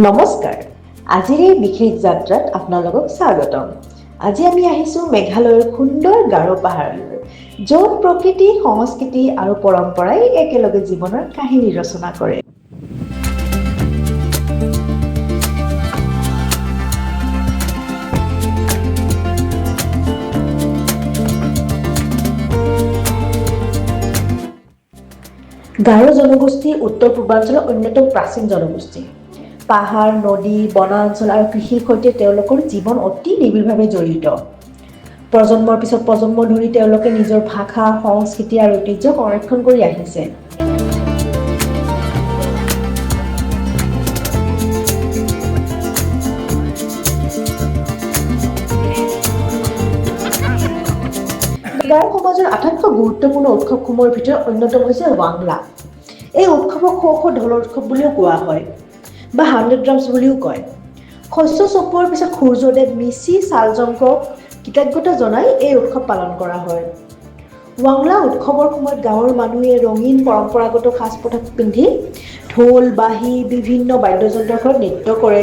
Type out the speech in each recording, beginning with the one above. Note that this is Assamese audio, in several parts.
নমস্কাৰ। আজিৰ এই বিশেষ যাত্ৰাত আপোনালোকক স্বাগতম। আজি আমি আহিছোঁ মেঘালয়ৰ সুন্দৰ গাৰো পাহাৰলৈ, য'ত প্ৰকৃতি, সংস্কৃতি আৰু পৰম্পৰাই একেলগে জীৱনৰ কাহিনী ৰচনা কৰে। গাৰো জনগোষ্ঠী উত্তৰ পূৰ্বাঞ্চলৰ অন্যতম প্ৰাচীন জনগোষ্ঠী। পাহাৰ, নদী, বনাঞ্চল আৰু কৃষিৰ সৈতে তেওঁলোকৰ জীৱন অতি নিবিড়ভাৱে জড়িত। প্ৰজন্মৰ পিছত প্ৰজন্ম ধৰি তেওঁলোকে নিজৰ ভাষা, সংস্কৃতি আৰু ঐতিহ্য সংৰক্ষণ কৰি আহিছে। গাৰো সমাজৰ আটাইতকৈ গুৰুত্বপূৰ্ণ উৎসৱসমূহৰ ভিতৰত অন্যতম হৈছে ৱাংলা। এই উৎসৱক ঢোলৰ উৎসৱ বুলিও কোৱা হয় বা 100 ড্ৰামছ বুলিও কয়। শস্য চপোৱাৰ পিছত সূৰ্যদেৱ মিচি চালজংকক কৃতজ্ঞতা জনাই এই উৎসৱ পালন কৰা হয়। ৱাংলা উৎসৱৰ সময়ত গাঁৱৰ মানুহে ৰঙীন পৰম্পৰাগত সাজ-পোছাক পিন্ধি ঢোল, বাঁহী, বিভিন্ন বাদ্যযন্ত্ৰৰ সৈতে নৃত্য কৰে।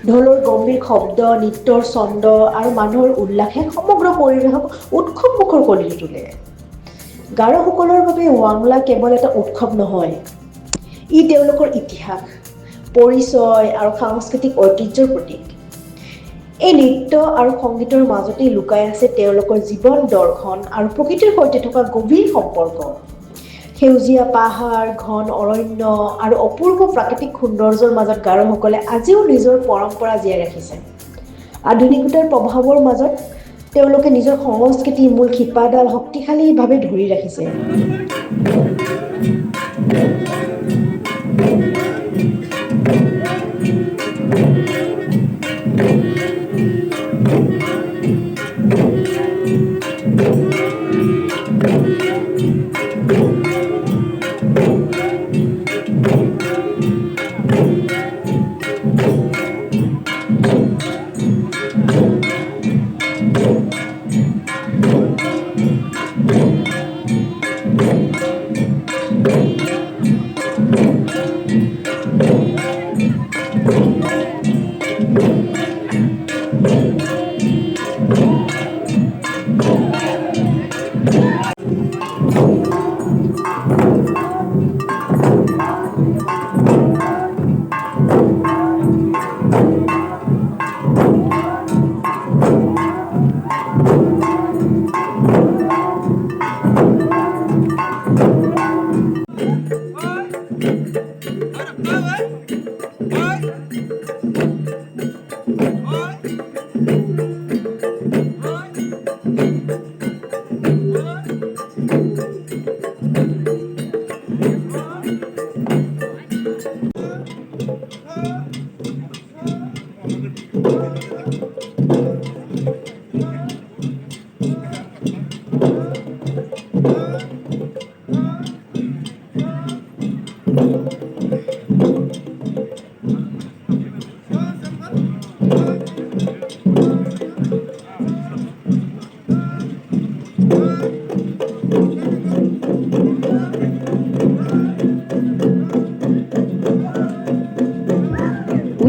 ঢোলৰ গম্ভীৰ শব্দ, নৃত্যৰ ছন্দ আৰু মানুহৰ উল্লাসে সমগ্ৰ পৰিৱেশক উৎসৱমুখৰ কৰি তোলে। গাৰোসকলৰ বাবে ৱাংলা কেৱল এটা উৎসৱ নহয়, ই তেওঁলোকৰ ইতিহাস, পৰিচয় আৰু সাংস্কৃতিক ঐতিহ্যৰ প্ৰতীক। এই নৃত্য আৰু সংগীতৰ মাজতেই লুকাই আছে তেওঁলোকৰ জীৱন দৰ্শন আৰু প্ৰকৃতিৰ সৈতে থকা গভীৰ সম্পৰ্ক। সেউজীয়া পাহাৰ, ঘন অৰণ্য আৰু অপূৰ্ব প্ৰাকৃতিক সৌন্দৰ্যৰ মাজত গাৰোসকলে আজিও নিজৰ পৰম্পৰা জীয়াই ৰাখিছে। আধুনিকতাৰ প্ৰভাৱৰ মাজত তেওঁলোকে নিজৰ সংস্কৃতি মূল শিপাডাল শক্তিশালীভাৱে ধৰি ৰাখিছে।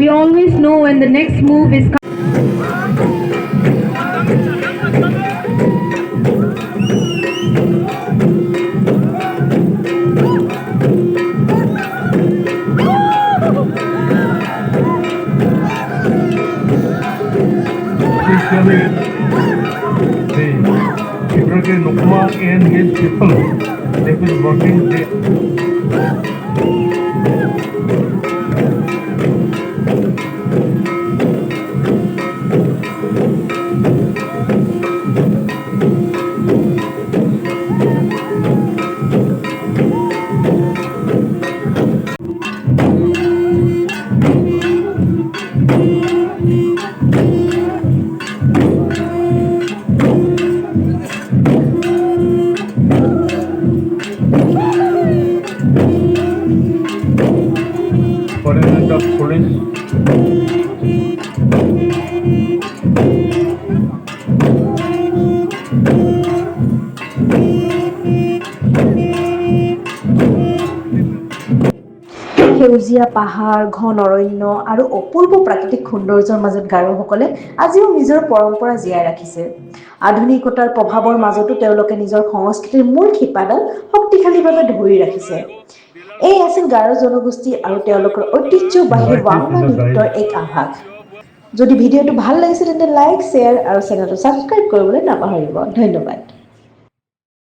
We always know when the next move is coming. The Ibrahim Nukma and his people, they will working there. President of Police. সেউজীয়া পাহাৰ, ঘন অৰণ্য আৰু অপূৰ্ব প্ৰাকৃতিক সৌন্দৰ্যৰ মাজত গাৰোসকলে আজিও নিজৰ পৰম্পৰা জীয়াই ৰাখিছে। আধুনিকতাৰ প্ৰভাৱৰ মাজতো তেওঁলোকে নিজৰ সংস্কৃতিৰ মূল শিপাডাল শক্তিশালীভাৱে ধৰি ৰাখিছে। এই আছিল গাৰো জনগোষ্ঠী আৰু তেওঁলোকৰ ঐতিহ্যবাহী ৱাংলা নৃত্যৰ এক আভাস। যদি ভিডিঅ'টো ভাল লাগিছে তেন্তে লাইক, শ্বেয়াৰ আৰু চেনেলটো ছাবস্ক্ৰাইব কৰিবলৈ নাপাহৰিব। ধন্যবাদ।